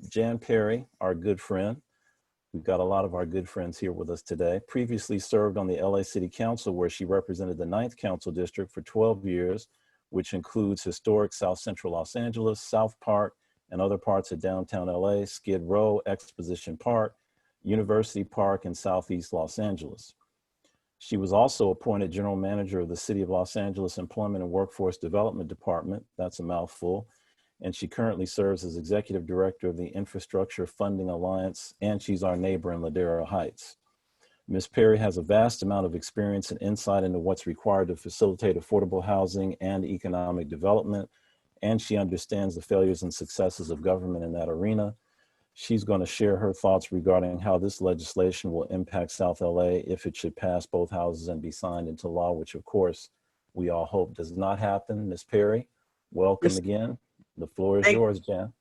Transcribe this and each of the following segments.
Jan Perry, our good friend. We've got a lot of our good friends here with us today. Previously served on the LA City Council, where she represented the 9th Council District for 12 years, which includes historic South Central Los Angeles, South Park, and other parts of downtown LA, Skid Row, Exposition Park, University Park, and Southeast Los Angeles. She was also appointed General Manager of the City of Los Angeles Employment and Workforce Development Department. That's a mouthful. And she currently serves as Executive Director of the Infrastructure Funding Alliance, and she's our neighbor in Ladera Heights. Ms. Perry has a vast amount of experience and insight into what's required to facilitate affordable housing and economic development, and she understands the failures and successes of government in that arena. She's going to share her thoughts regarding how this legislation will impact South LA if it should pass both houses and be signed into law, which of course we all hope does not happen. Ms. Perry, welcome again. The floor is yours, Jan.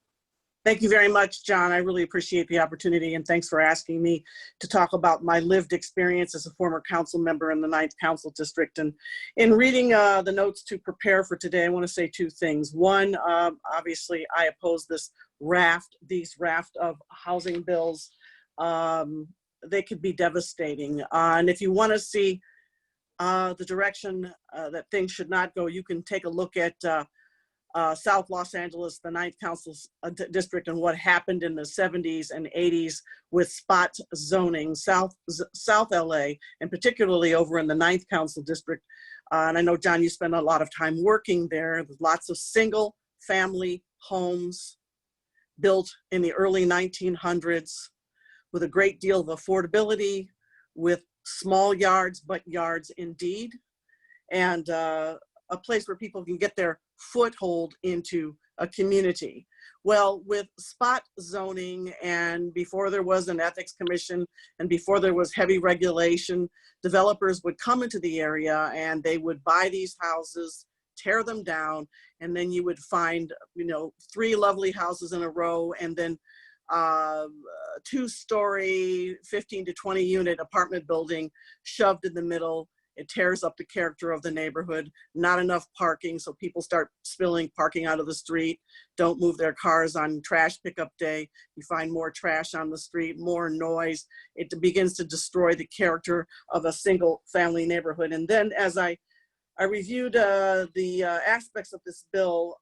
Thank you very much, John. I really appreciate the opportunity, and thanks for asking me to talk about my lived experience as a former council member in the 9th Council District. And in reading the notes to prepare for today, I want to say two things. One, obviously, I oppose these raft of housing bills. They could be devastating. And if you want to see the direction that things should not go, you can take a look at South Los Angeles, the 9th Council District, and what happened in the 70s and 80s with spot zoning, South LA, and particularly over in the 9th Council District. And I know, John, you spend a lot of time working there. There's lots of single family homes built in the early 1900s with a great deal of affordability, with small yards, but yards indeed, and a place where people can get their foothold into a community. Well, with spot zoning, and before there was an ethics commission and before there was heavy regulation, developers would come into the area and they would buy these houses, tear them down, and then you would find, 3 lovely houses in a row, and then 2-story, 15 to 20 unit apartment building shoved in the middle. It tears up the character of the neighborhood. Not enough parking, so people start spilling parking out of the street, don't move their cars on trash pickup day. You find more trash on the street, more noise. It begins to destroy the character of a single family neighborhood. And then as I reviewed the aspects of this bill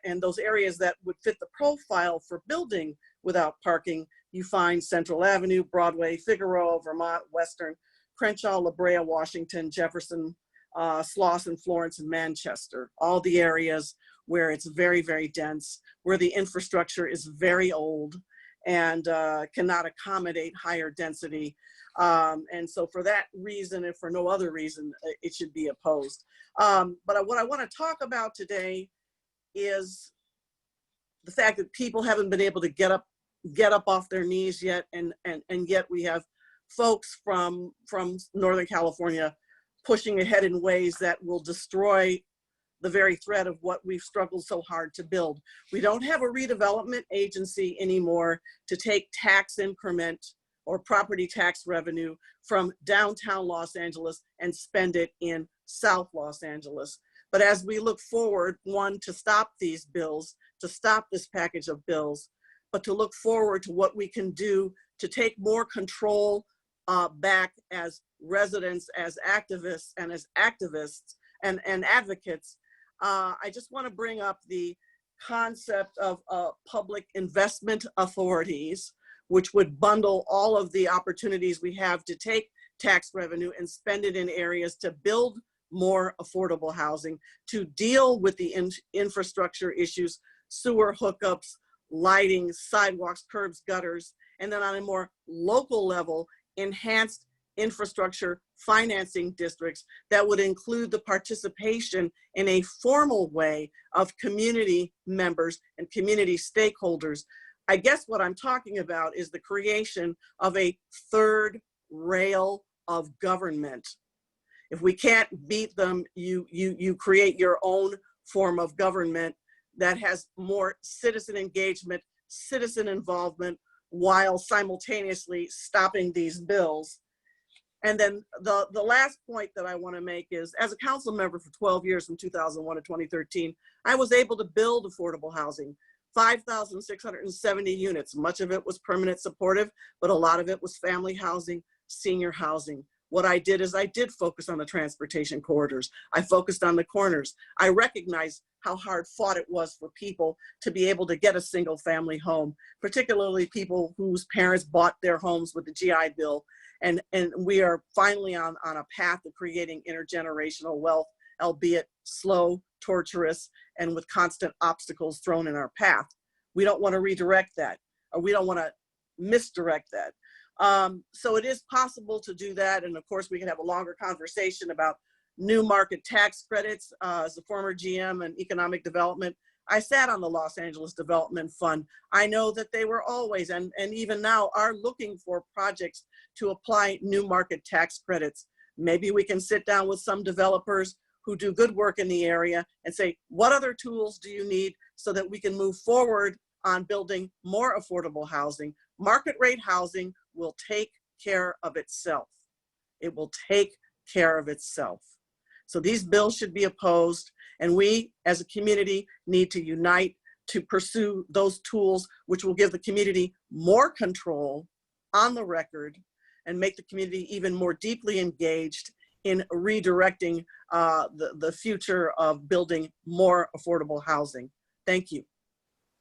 and those areas that would fit the profile for building without parking, you find Central Avenue, Broadway, Figueroa, Vermont, Western, Crenshaw, La Brea, Washington, Jefferson, Slauson, Florence, and Manchester, all the areas where it's very, very dense, where the infrastructure is very old and cannot accommodate higher density. And so for that reason, and for no other reason, it should be opposed. But what I want to talk about today is the fact that people haven't been able to get up off their knees yet, and yet we have folks from Northern California pushing ahead in ways that will destroy the very thread of what we've struggled so hard to build. We don't have a redevelopment agency anymore to take tax increment or property tax revenue from downtown Los Angeles and spend it in South Los Angeles. But as we look forward, one, to stop these bills, to stop this package of bills, but to look forward to what we can do to take more control back as residents, as activists, and advocates. I just want to bring up the concept of public investment authorities, which would bundle all of the opportunities we have to take tax revenue and spend it in areas to build more affordable housing, to deal with the infrastructure issues, sewer hookups, lighting, sidewalks, curbs, gutters, and then on a more local level, enhanced infrastructure financing districts that would include the participation in a formal way of community members and community stakeholders. I guess what I'm talking about is the creation of a third rail of government. If we can't beat them, you create your own form of government that has more citizen engagement, citizen involvement, while simultaneously stopping these bills. And then the last point that I want to make is, as a council member for 12 years from 2001 to 2013, I was able to build affordable housing 5,670 units. Much of it was permanent supportive, but a lot of it was family housing, senior housing. What I did is I did focus on the transportation corridors. I focused on the corners. I recognized how hard fought it was for people to be able to get a single family home, particularly people whose parents bought their homes with the GI Bill. And we are finally on a path of creating intergenerational wealth, albeit slow, torturous, and with constant obstacles thrown in our path. We don't want to redirect that, or we don't want to misdirect that. So it is possible to do that. And of course, we can have a longer conversation about new market tax credits. As a former GM in economic development, I sat on the Los Angeles Development Fund. I know that they were always, and even now, are looking for projects to apply new market tax credits. Maybe we can sit down with some developers who do good work in the area and say, what other tools do you need so that we can move forward on building more affordable housing? Market rate housing will take care of itself. It will take care of itself. So these bills should be opposed, and we as a community need to unite to pursue those tools which will give the community more control on the record and make the community even more deeply engaged in redirecting the future of building more affordable housing. Thank you.